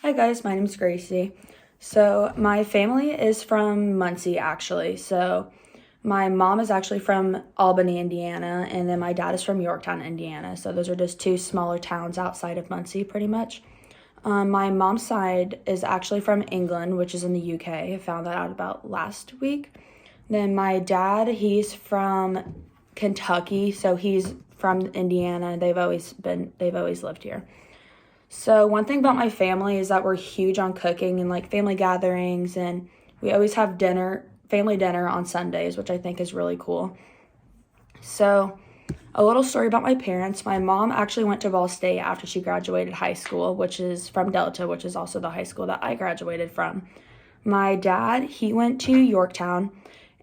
Hi guys, my name is Gracie. So my family is from Muncie actually. So my mom is actually from Albany, Indiana, and then my dad is from Yorktown, Indiana. So those are just two smaller towns outside of Muncie pretty much. My mom's side is actually from England, which is in the UK. I found that out about last week. Then my dad, he's from Kentucky, so he's from Indiana. They've always lived here. So one thing about my family is that we're huge on cooking and like family gatherings, and we always have family dinner on Sundays, which I think is really cool. So a little story about my parents. My mom actually went to Ball State after she graduated high school, which is from Delta, which is also the high school that I graduated from. My dad, he went to Yorktown,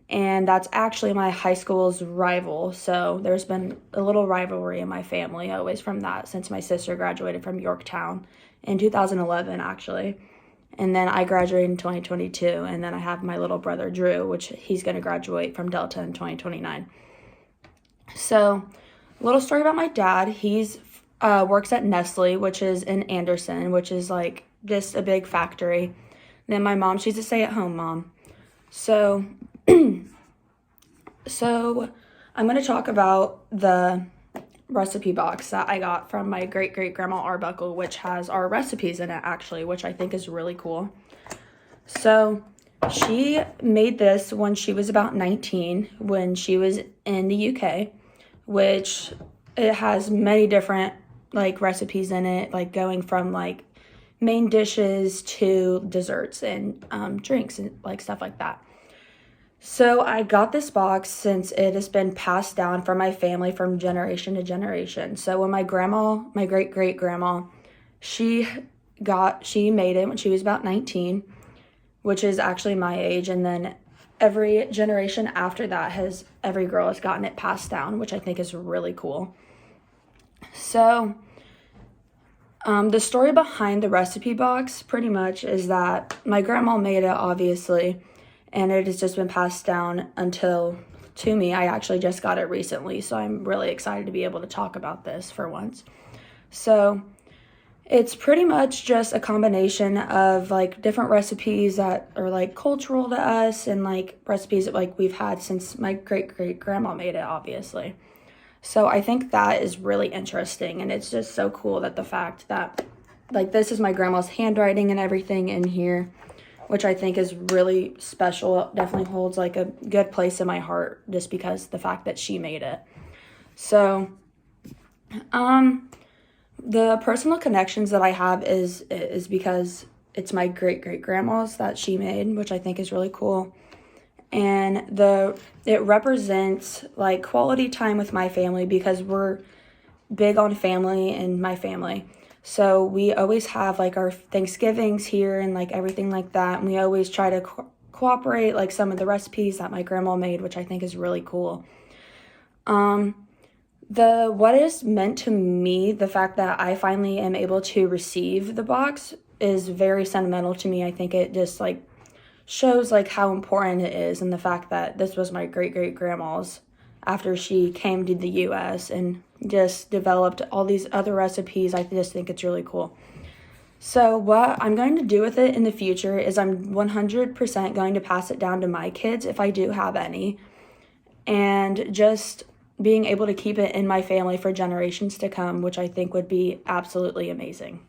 and that's actually my high school's rival. So there's been a little rivalry in my family always from that, since my sister graduated from Yorktown in 2011 actually. And then I graduated in 2022, and then I have my little brother Drew, which he's going to graduate from Delta in 2029. So a little story about my dad. He's works at Nestle, which is in Anderson, which is like just a big factory. And then my mom, she's a stay-at-home mom. So I'm going to talk about the recipe box that I got from my great-great-grandma Arbuckle, which has our recipes in it actually, which I think is really cool. So she made this when she was about 19, when she was in the UK, which it has many different like recipes in it, like going from like main dishes to desserts and drinks and like stuff like that. So I got this box since it has been passed down from my family from generation to generation. So when my great-great-grandma, she made it when she was about 19, which is actually my age. And then every generation after that every girl has gotten it passed down, which I think is really cool. So the story behind the recipe box pretty much is that my grandma made it, obviously, and it has just been passed down to me. I actually just got it recently, so I'm really excited to be able to talk about this for once. So it's pretty much just a combination of like different recipes that are like cultural to us, and like recipes that like we've had since my great-great-grandma made it, obviously. So I think that is really interesting, and it's just so cool that the fact that like this is my grandma's handwriting and everything in here, which I think is really special. It definitely holds like a good place in my heart just because the fact that she made it. So the personal connections that I have is because it's my great-great-grandma's that she made, which I think is really cool. And it represents like quality time with my family, because we're big on family in my family. So we always have like our Thanksgivings here and like everything like that. And we always try to cooperate like some of the recipes that my grandma made, which I think is really cool. What is meant to me, the fact that I finally am able to receive the box, is very sentimental to me. I think it just like shows like how important it is, and the fact that this was my great-great-grandma's after she came to the US and just developed all these other recipes. I just think it's really cool. So what I'm going to do with it in the future is I'm 100% going to pass it down to my kids if I do have any, and just being able to keep it in my family for generations to come, which I think would be absolutely amazing.